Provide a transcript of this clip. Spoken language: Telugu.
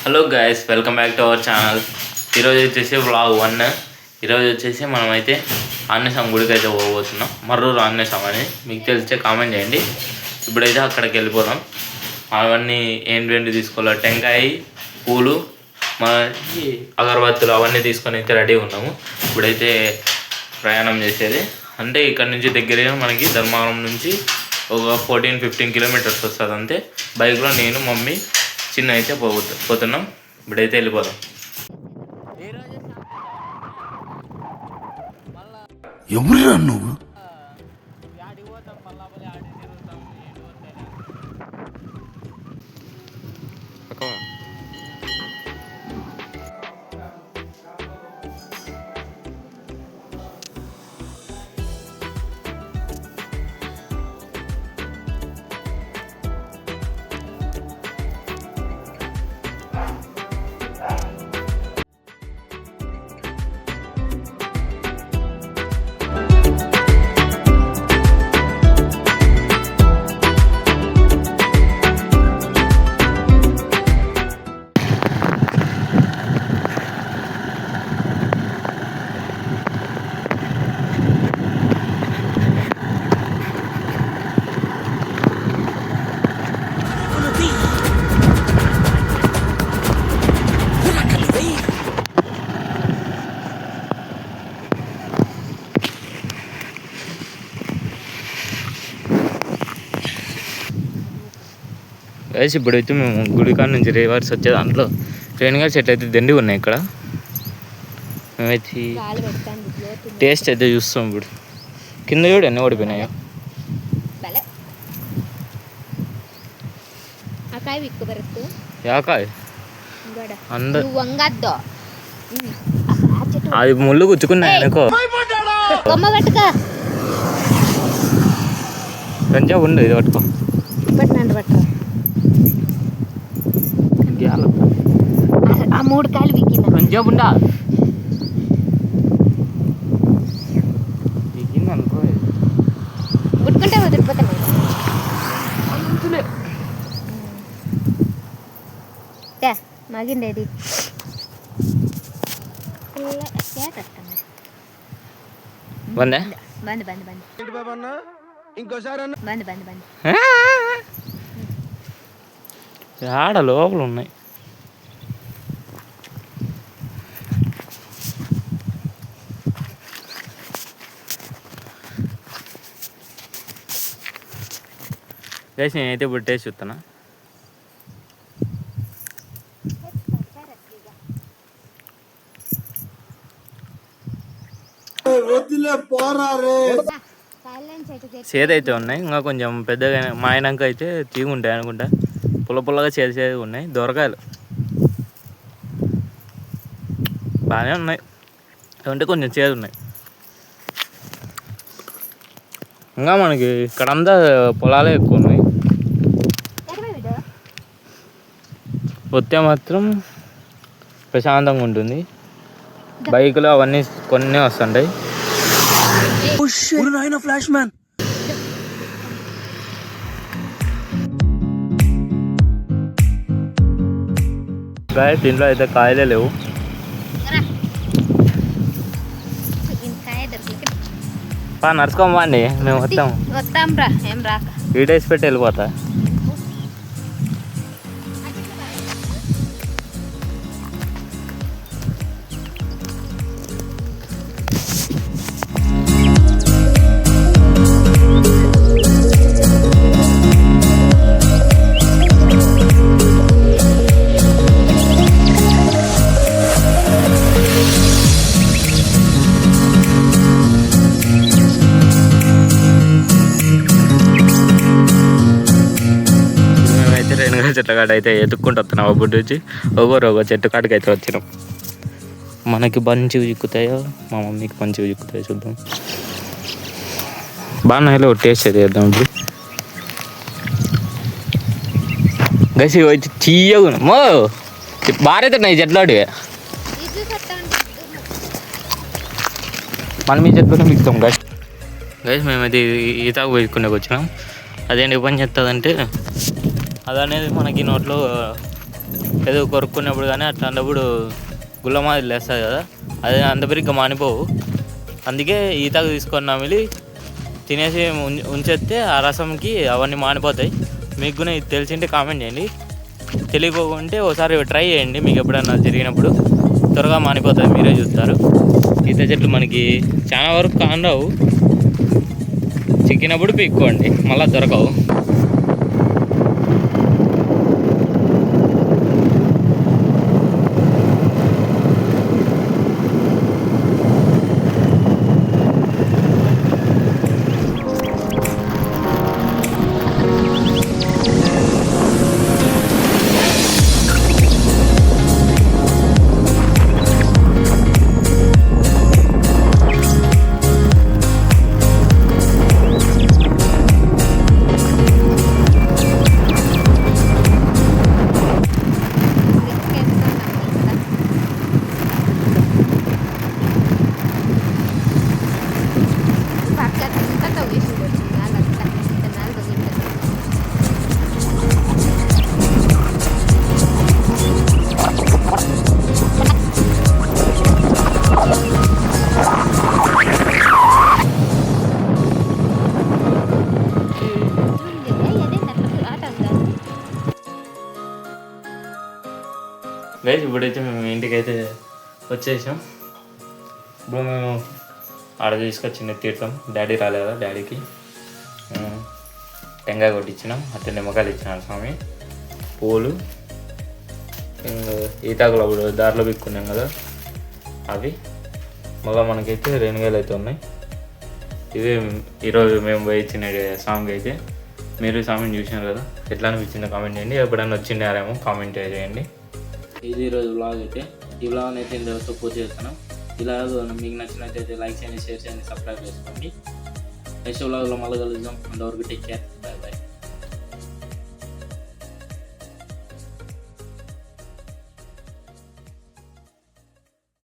Hello guys, welcome back to our channel. ఈరోజు వచ్చేసి వ్లాగ్ 1. ఈరోజు వచ్చేసి మనమైతే ఆంజనేయస్వామి గుడికి అయితే పోబోతున్నాం. మర్రూరు ఆంజనేయస్వామి అని మీకు తెలిస్తే కామెంట్ చేయండి. ఇప్పుడైతే అక్కడికి వెళ్ళిపోదాం. అవన్నీ ఏంటి తీసుకోవాలి, టెంకాయ, పూలు, మనకి అగరబత్తులు అవన్నీ తీసుకొని అయితే రెడీ ఉన్నాము. ఇప్పుడైతే ప్రయాణం చేసేది అంటే ఇక్కడ నుంచి దగ్గరగా మనకి ధర్మవరం నుంచి ఒక 14-15 కిలోమీటర్స్ వస్తుంది అంతే. బైక్లో నేను, మమ్మీ, చిన్న అయితే పోతున్నాం. ఇప్పుడైతే వెళ్ళిపోదాం. ఎవరురా నువ్వు? వేసి ఇప్పుడైతే మేము గుడికాడ నుంచి రివర్స్ వచ్చే దాంట్లో ట్రైన్గా చెట్లు అయితే దండి ఉన్నాయి. ఇక్కడ మేమైతే టేస్ట్ అయితే చూస్తాం. ఇప్పుడు కింద చూడు ఎన్ని ఓడిపోయినాయో. యాకాయ అందరు అది ముళ్ళు గుచ్చుకున్నాయి అనుకో. కొంచెం ఉండు, ఇది పట్టుకో. ఆ 3 కాయలు విక్కింది. కొంచెం ఉండా విక్కింది అనుకో. గుట్టుకుంటే వదిలిపోతాను. మగిండేది బందే బంద్ బంద్ బంద్ బంద్ బంద్ బంద్. ఆడ లోపల ఉన్నాయి. వేసి నేనైతే ఇప్పుడు టేస్ట్ చూస్తానా. చేదు అయితే ఉన్నాయి, ఇంకా కొంచెం పెద్దగా మాయనాక అయితే తీగి ఉంటాయి అనుకుంటా. పుల్లగా చేదు ఉన్నాయి. దొరకాయలు బాగానే ఉన్నాయి, అంటే కొంచెం చేదు ఉన్నాయి. ఇంకా మనకి ఇక్కడంతా పొలాలే ఎక్కువ ఉన్నాయి. వస్తే మాత్రం ప్రశాంతంగా ఉంటుంది. బైకులు అవన్నీ కొన్ని వస్తుంటాయి. ఫ్లాష్ మ్యాన్ దీంట్లో అయితే కాయలే లేవు. నడుచుకోమా అండి, మేము వస్తాం రా. ఏం రాక వీడేసి పెట్టి వెళ్ళిపోతా. చెట్ల కాడ అయితే ఎత్తుక్కుంటూ వస్తున్నాం. అప్పుడు వచ్చి ఒక చెట్టు కాడికి అయితే వచ్చినాం. మనకి మంచిగా చిక్కుతాయో, మా మమ్మీకి మంచిగా చిక్కుతాయో చూద్దాం. బాగా టేస్ట్ అయితే చేద్దాం. ఇప్పుడు గసి వచ్చి తీయగా మో బారైతే ఉన్నాయి చెట్లు. అడిగే మనం ఈ చెట్లోనే మిగుతాం. గైస్ మేమైతే ఈతాకు వేసుకునే వచ్చినాం. అదేంటి పని చేస్తుందంటే అది అనేది మనకి నోట్లో ఏదో కొరుక్కున్నప్పుడు కానీ అట్లాంటప్పుడు గుల్ల మాదిరి లేస్తుంది కదా, అదే అంత బిరిగ్గా మానిపోవు. అందుకే ఈతకు తీసుకొని నమిలి తినేసి ఉంచేస్తే ఆ రసంకి అవన్నీ మానిపోతాయి. మీకు కూడా ఇది తెలిసింటే కామెంట్ చేయండి, తెలియకోకుంటే ఒకసారి ట్రై చేయండి. మీకు ఎప్పుడన్నా జరిగినప్పుడు త్వరగా మానిపోతుంది, మీరే చూస్తారు. ఈత చెట్లు మనకి చాలా వరకు కానరావు, చిక్కినప్పుడు పీక్కోండి, మళ్ళీ దొరకవు. గైస్ ఇప్పుడైతే మేము ఇంటికైతే వచ్చేసాం. ఇప్పుడు మేము ఆడ తీసుకొచ్చిన తీర్థం, డాడీ రాలేదు కదా, డాడీకి టెంకాయ కొట్టించినాం, అట్లా నిమ్మకాయలు ఇచ్చినారు స్వామి, పూలు, ఈతాకులు అప్పుడు దారిలో పిక్కున్నాం కదా అవి, మళ్ళీ మనకైతే రేణుగాయలు అయితే ఉన్నాయి. ఇవే ఈరోజు మేము పోయి ఇచ్చిన స్వామికి. అయితే మీరు స్వామిని చూసినారు కదా, ఎట్లా అనిపించిందో కామెంట్ చేయండి, ఎప్పుడైనా వచ్చిండారేమో కామెంట్ చేయండి. ఇది ఈరోజు వ్లాగ్ అయితే. ఈ వ్లాగ్ అయితే ఇంతవరకు పూర్తి చేస్తున్నాం. ఇలా మీకు నచ్చినట్లయితే లైక్ చేయండి, షేర్ చేయండి, సబ్స్క్రైబ్ చేసుకోండి. నెక్స్ట్ వ్లాగ్లో మళ్ళీ కలుద్దాం. అంతవరకు టేక్ కేర్.